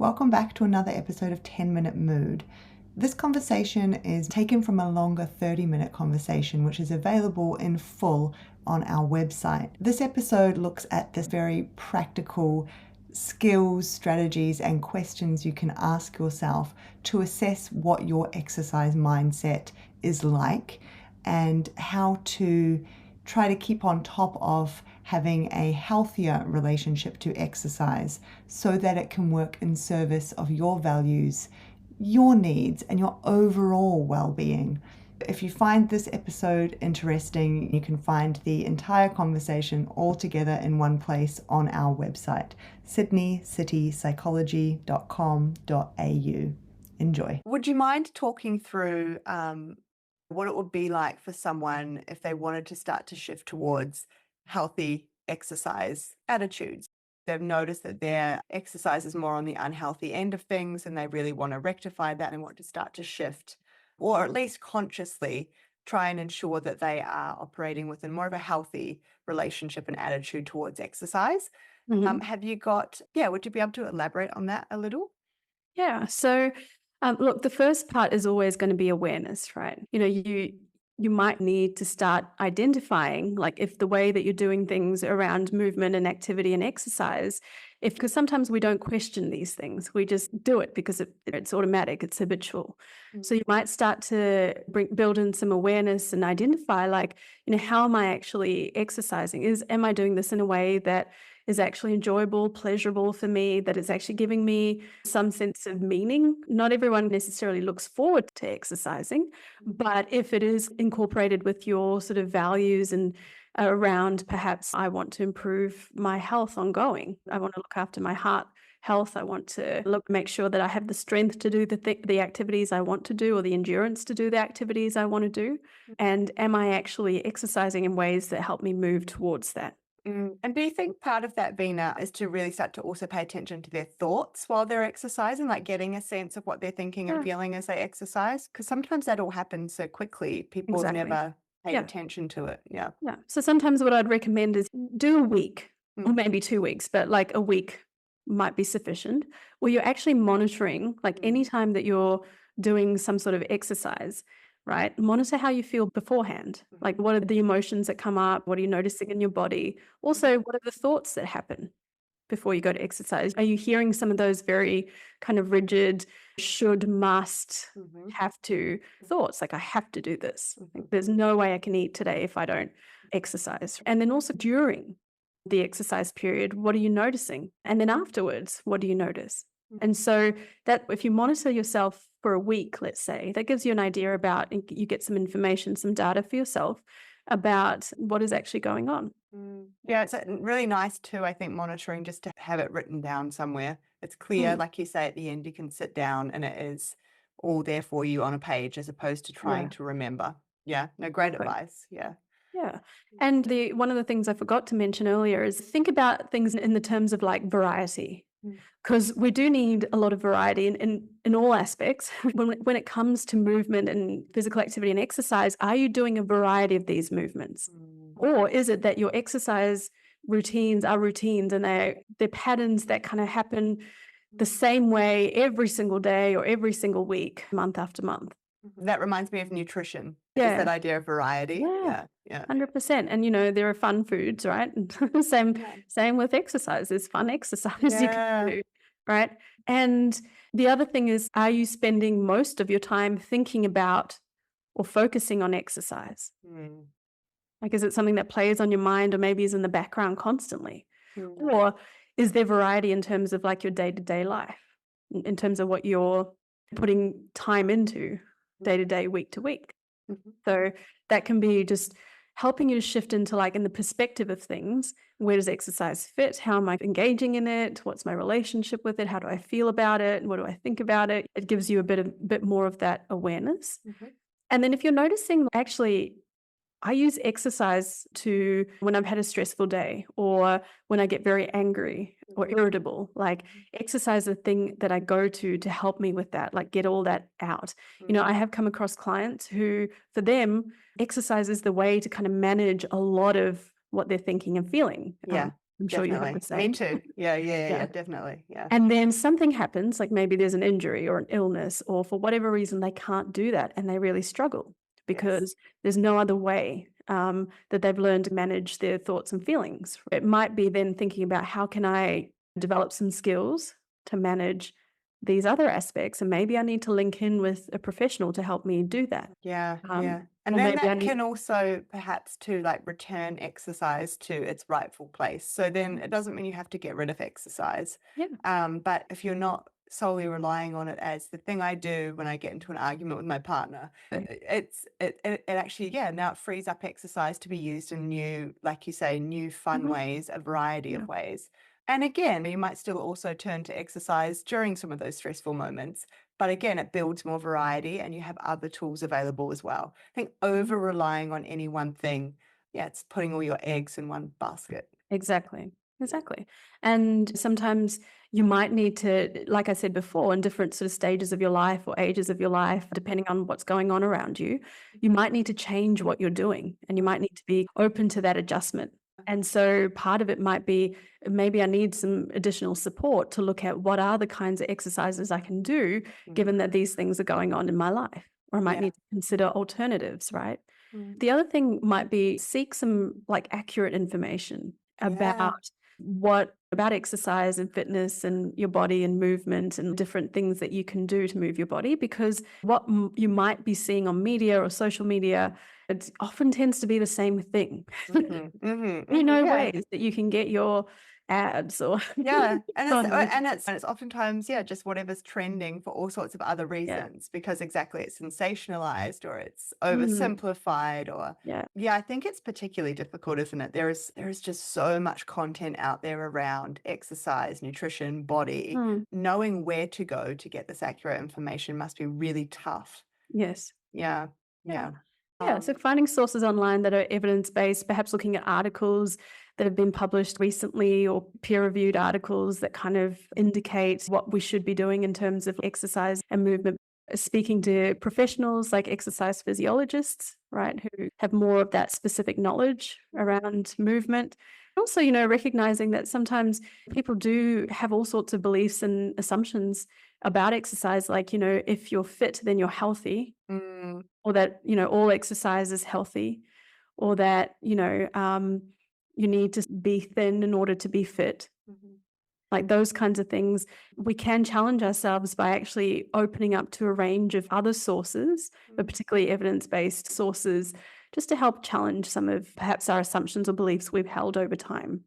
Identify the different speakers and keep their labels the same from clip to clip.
Speaker 1: Welcome back to another episode of 10-Minute Mood. This conversation is taken from a longer 30-minute conversation, which is available in full on our website. This episode looks at this very practical skills, strategies, and questions you can ask yourself to assess what your exercise mindset is like and how to try to keep on top of having a healthier relationship to exercise so that it can work in service of your values, your needs, and your overall well-being. If you find this episode interesting, you can find the entire conversation all together in one place on our website, sydneycitypsychology.com.au. Enjoy. Would you mind talking through what it would be like for someone if they wanted to start to shift towards healthy exercise attitudes? They've noticed that their exercise is more on the unhealthy end of things and they really want to rectify that and want to start to shift, or at least consciously try and ensure that they are operating within more of a healthy relationship and attitude towards exercise. Have you got, would you be able to elaborate on that a little?
Speaker 2: Yeah. So, look, the first part is always going to be awareness, right? You might need to start identifying, like, if the way that you're doing things around movement and activity and exercise, because sometimes we don't question these things, we just do it because it's automatic, it's habitual. So you might start to build in some awareness and identify, like, how am I actually exercising? Am I doing this in a way that is actually enjoyable, pleasurable for me, that is actually giving me some sense of meaning? Not everyone necessarily looks forward to exercising, but if it is incorporated with your sort of values and around, perhaps I want to improve my health ongoing, I want to look after my heart health, I want to make sure that I have the strength to do the activities I want to do, or the endurance to do the activities I want to do, and am I actually exercising in ways that help me move towards that?
Speaker 1: And do you think part of that, Veena, is to really start to also pay attention to their thoughts while they're exercising, like getting a sense of what they're thinking and
Speaker 2: Yeah,
Speaker 1: feeling as they exercise? Because sometimes that all happens so quickly, people have
Speaker 2: exactly.
Speaker 1: never paid
Speaker 2: Yeah.
Speaker 1: attention to it. Yeah.
Speaker 2: Yeah. So sometimes what I'd recommend is do a week or
Speaker 1: Mm.
Speaker 2: maybe 2 weeks, but like a week might be sufficient, where you're actually monitoring, like, anytime that you're doing some sort of exercise, right? Monitor how you feel beforehand. Like, what are the emotions that come up? What are you noticing in your body? Also, what are the thoughts that happen before you go to exercise? Are you hearing some of those very kind of rigid, should, must, have to thoughts? Like, I have to do this. Like, there's no way I can eat today if I don't exercise. And then also during the exercise period, what are you noticing? And then afterwards, what do you notice? And so that if you monitor yourself for a week, let's say, that gives you an idea about, and you get some information, some data for yourself about what is actually going on.
Speaker 1: Yeah, it's really nice too, I think, monitoring, just to have it written down somewhere. It's clear, like you say, at the end, you can sit down and it is all there for you on a page as opposed to trying
Speaker 2: Yeah.
Speaker 1: to remember. Yeah, no, great
Speaker 2: Exactly.
Speaker 1: advice. Yeah.
Speaker 2: Yeah. And one of the things I forgot to mention earlier is think about things in the terms of, like, variety, because we do need a lot of variety in all aspects. When it comes to movement and physical activity and exercise, are you doing a variety of these movements? Or is it that your exercise routines are routines and they're patterns that kind of happen the same way every single day or every single week, month after month?
Speaker 1: That reminds me of nutrition. Is that
Speaker 2: Yeah.
Speaker 1: idea of variety?
Speaker 2: Yeah.
Speaker 1: Yeah, yeah.
Speaker 2: 100%. And, there are fun foods, right? Same
Speaker 1: Yeah.
Speaker 2: same with exercise. There's fun exercise you can
Speaker 1: Yeah.
Speaker 2: do, right? And the other thing is, are you spending most of your time thinking about or focusing on exercise?
Speaker 1: Mm.
Speaker 2: Like, is it something that plays on your mind or maybe is in the background constantly?
Speaker 1: Mm.
Speaker 2: Or is there variety in terms of, like, your day-to-day life, in terms of what you're putting time into day to day, week to week?
Speaker 1: Mhm.
Speaker 2: So that can be just helping you to shift into, like, in the perspective of things, where does exercise fit? How am I engaging in it? What's my relationship with it? How do I feel about it? What do I think about it? It gives you a bit more of that awareness. And then if you're noticing, actually, I use exercise to when I've had a stressful day or when I get very angry or irritable. Like, exercise is a thing that I go to help me with that, like, get all that out. I have come across clients who, for them, exercise is the way to kind of manage a lot of what they're thinking and feeling.
Speaker 1: Yeah.
Speaker 2: I'm sure you have the
Speaker 1: Definitely. Me
Speaker 2: same.
Speaker 1: too. Yeah, yeah, yeah,
Speaker 2: Yeah.
Speaker 1: yeah, definitely. Yeah.
Speaker 2: And then something happens, like maybe there's an injury or an illness, or for whatever reason, they can't do that and they really struggle
Speaker 1: Yes.
Speaker 2: because there's no other way that they've learned to manage their thoughts and feelings. It might be then thinking about how can I develop some skills to manage these other aspects, and maybe I need to link in with a professional to help me do that.
Speaker 1: Yeah,
Speaker 2: Um,
Speaker 1: yeah. And
Speaker 2: or
Speaker 1: then
Speaker 2: maybe I
Speaker 1: that
Speaker 2: need,
Speaker 1: can also perhaps to like return exercise to its rightful place. So then it doesn't mean you have to get rid of exercise.
Speaker 2: yeah,
Speaker 1: But if you're not solely relying on it as the thing I do when I get into an argument with my partner, it actually, yeah, now it frees up exercise to be used in new, like you say, new fun
Speaker 2: mhm,
Speaker 1: ways, a variety
Speaker 2: yeah,
Speaker 1: of ways. And again, you might still also turn to exercise during some of those stressful moments. But again, it builds more variety and you have other tools available as well. I think
Speaker 2: mhm.
Speaker 1: over relying on any one thing, yeah, it's putting all your eggs in one basket.
Speaker 2: Exactly. Exactly. And sometimes you might need to, like I said before, in different sort of stages of your life or ages of your life, depending on what's going on around you might need to change what you're doing and you might need to be open to that adjustment. And so part of it might be maybe I need some additional support to look at what are the kinds of exercises I can do
Speaker 1: Mhm.
Speaker 2: given that these things are going on in my life. Or I might
Speaker 1: Yeah.
Speaker 2: need to consider alternatives, right?
Speaker 1: Mm.
Speaker 2: The other thing might be seek some like accurate information
Speaker 1: Yeah.
Speaker 2: about what about exercise and fitness and your body and movement and different things that you can do to move your body because what you might be seeing on media or social media it often tends to be the same thing.
Speaker 1: Mhm, mhm,
Speaker 2: You
Speaker 1: mhm,
Speaker 2: know
Speaker 1: yeah.
Speaker 2: ways that you can get your abs or
Speaker 1: Yeah, and it's
Speaker 2: body.
Speaker 1: and it's oftentimes, yeah, just whatever's trending for all sorts of other
Speaker 2: Yeah.
Speaker 1: reasons because exactly it's sensationalized or it's
Speaker 2: Mm,
Speaker 1: oversimplified or
Speaker 2: yeah.
Speaker 1: yeah, I think it's particularly difficult, isn't it? There is just so much content out there around exercise, nutrition, body.
Speaker 2: Mm,
Speaker 1: Knowing where to go to get this accurate information must be really tough.
Speaker 2: yes.
Speaker 1: Yeah,
Speaker 2: Yeah.
Speaker 1: yeah.
Speaker 2: Yeah, so
Speaker 1: Um,
Speaker 2: finding sources online that are evidence-based, perhaps looking at articles that have been published recently or peer-reviewed articles that kind of indicate what we should be doing in terms of exercise and movement. Speaking to professionals like exercise physiologists, right, who have more of that specific knowledge around movement. Also, recognizing that sometimes people do have all sorts of beliefs and assumptions about exercise, like, if you're fit, then you're healthy
Speaker 1: mm,
Speaker 2: or that, all exercise is healthy, or that, you need to be thin in order to be fit.
Speaker 1: mhm,
Speaker 2: Like those kinds of things, we can challenge ourselves by actually opening up to a range of other sources, but
Speaker 1: mm.
Speaker 2: particularly evidence-based sources, just to help challenge some of perhaps our assumptions or beliefs we've held over time.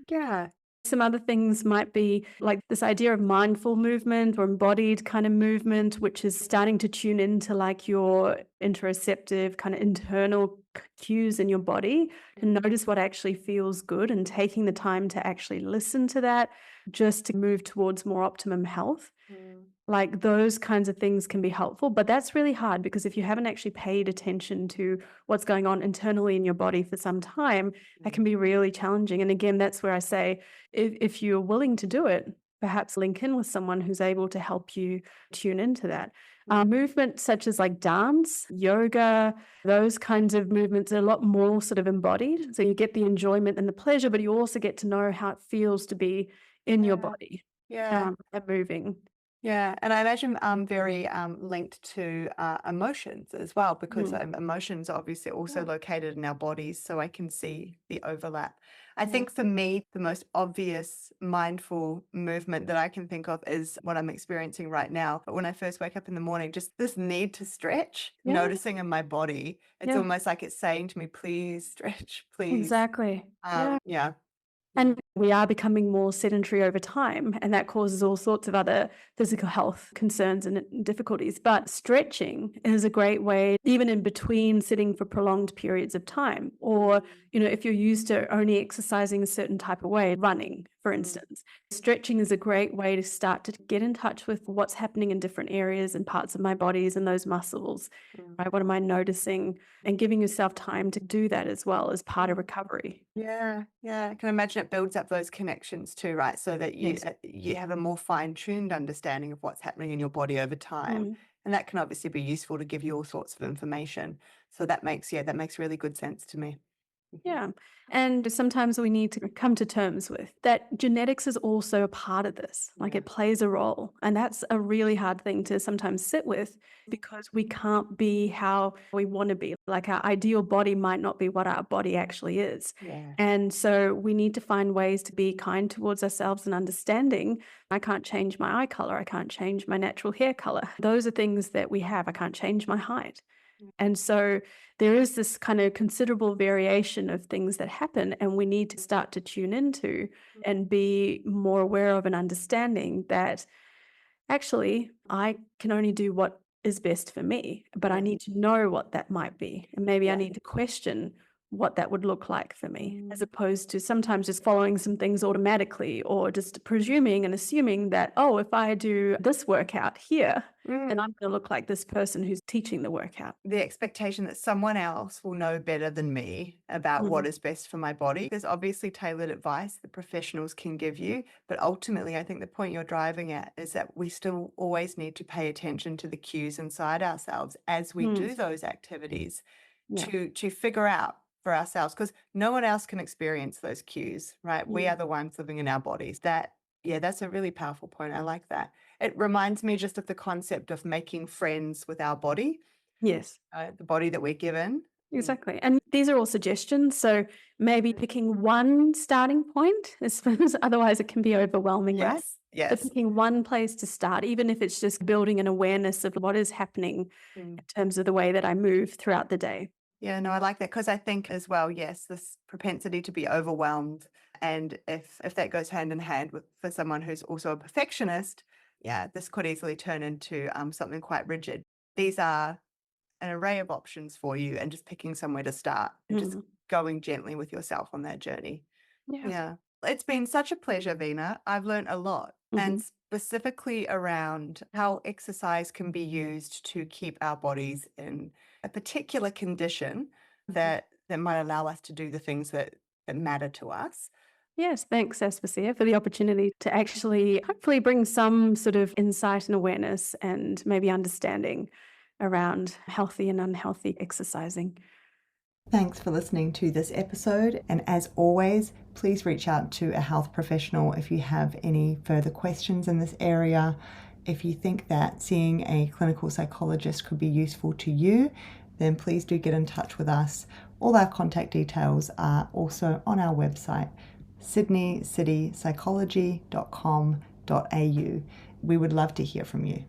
Speaker 1: Yeah.
Speaker 2: Some other things might be like this idea of mindful movement or embodied kind of movement, which is starting to tune into like your interoceptive kind of internal cues in your body to
Speaker 1: Mm,
Speaker 2: notice what actually feels good and taking the time to actually listen to that just to move towards more optimum health.
Speaker 1: mm,
Speaker 2: Like those kinds of things can be helpful, but that's really hard because if you haven't actually paid attention to what's going on internally in your body for some time, that
Speaker 1: mm.
Speaker 2: can be really challenging. And again, that's where I say if you're willing to do it, perhaps link in with someone who's able to help you tune into that. Movement such as like dance, yoga, those kinds of movements are a lot more sort of embodied. So you get the enjoyment and the pleasure, but you also get to know how it feels to be in your
Speaker 1: Yeah,
Speaker 2: body
Speaker 1: yeah.
Speaker 2: and moving.
Speaker 1: Yeah, and I imagine very linked to emotions as well, because
Speaker 2: Mm.
Speaker 1: emotions are obviously also
Speaker 2: Yeah.
Speaker 1: located in our bodies, so I can see the overlap. I
Speaker 2: Yeah.
Speaker 1: think for me, the most obvious mindful movement that I can think of is what I'm experiencing right now. But when I first wake up in the morning, just this need to stretch,
Speaker 2: Yeah.
Speaker 1: noticing in my body, it's
Speaker 2: Yeah.
Speaker 1: almost like it's saying to me, please stretch, please.
Speaker 2: Exactly. Yeah.
Speaker 1: Yeah, yeah,
Speaker 2: And we are becoming more sedentary over time, and that causes all sorts of other physical health concerns and difficulties. But stretching is a great way, even in between sitting for prolonged periods of time, or if you're used to only exercising a certain type of way, running, for
Speaker 1: mm,
Speaker 2: instance. Stretching is a great way to start to get in touch with what's happening in different areas and parts of my bodies and those muscles.
Speaker 1: mm.
Speaker 2: Right? What am I noticing? And giving yourself time to do that as well as part of
Speaker 1: Mm.
Speaker 2: recovery.
Speaker 1: Yeah, yeah. I can imagine it builds up those connections too, right? So that
Speaker 2: Yes.
Speaker 1: you have a more fine-tuned understanding of what's happening in your body over time.
Speaker 2: Mm.
Speaker 1: And that can obviously be useful to give you all sorts of information. So that makes, yeah, that makes really good sense to me.
Speaker 2: Yeah. And sometimes we need to come to terms with that genetics is also a part of this. Like
Speaker 1: Yeah.
Speaker 2: it plays a role. And that's a really hard thing to sometimes sit with because we can't be how we want to be. Like our ideal body might not be what our body actually is.
Speaker 1: Yeah.
Speaker 2: And so we need to find ways to be kind towards ourselves and understanding. I can't change my eye color. I can't change my natural hair color. Those are things that we have. I can't change my height. And so there is this kind of considerable variation of things that happen, and we need to start to tune into and be more aware of and understanding that actually I can only do what is best for me, but I
Speaker 1: Yeah.
Speaker 2: need to know what that might be. And maybe I
Speaker 1: Yeah.
Speaker 2: need to question what that would look like for me,
Speaker 1: Mm.
Speaker 2: as opposed to sometimes just following some things automatically or just presuming and assuming that, oh, if I do this workout here, then I'm going to look like this person who's teaching the workout.
Speaker 1: The expectation that someone else will know better than me about what
Speaker 2: Mhm.
Speaker 1: is best for my body. There's obviously tailored advice that professionals can give you, but ultimately, I think the point you're driving at is that we still always need to pay attention to the cues inside ourselves as we
Speaker 2: Mm.
Speaker 1: do those activities
Speaker 2: Yeah.
Speaker 1: to figure out for ourselves, because no one else can experience those cues, right? We
Speaker 2: Mm.
Speaker 1: are the ones living in our bodies. Yeah, that's a really powerful point. I like that. It reminds me just of the concept of making friends with our body,
Speaker 2: Yes.
Speaker 1: the body that we're given.
Speaker 2: Exactly. And these are all suggestions. So maybe picking one starting point, I suppose, otherwise it can be overwhelming, right?
Speaker 1: Yes,
Speaker 2: But
Speaker 1: yes.
Speaker 2: picking one place to start, even if it's just building an awareness of what is happening
Speaker 1: Mm.
Speaker 2: in terms of the way that I move throughout the day.
Speaker 1: Yeah, no, I like that because I think as well, yes, this propensity to be overwhelmed, and if that goes hand in hand with for someone who's also a perfectionist, yeah, this could easily turn into something quite rigid. These are an array of options for you, and just picking somewhere to start and just
Speaker 2: Mm.
Speaker 1: going gently with yourself on that journey.
Speaker 2: Yeah.
Speaker 1: Yeah. It's been such a pleasure, Veena. I've learned a lot, and
Speaker 2: Mhm.
Speaker 1: specifically around how exercise can be used to keep our bodies in a particular condition that might allow us to do the things that matter to us.
Speaker 2: Yes, thanks, Aspasia, for the opportunity to actually hopefully bring some sort of insight and awareness and maybe understanding around healthy and unhealthy exercising.
Speaker 1: Thanks for listening to this episode. And as always, please reach out to a health professional if you have any further questions in this area. If you think that seeing a clinical psychologist could be useful to you, then please do get in touch with us. All our contact details are also on our website, sydneycitypsychology.com.au. We would love to hear from you.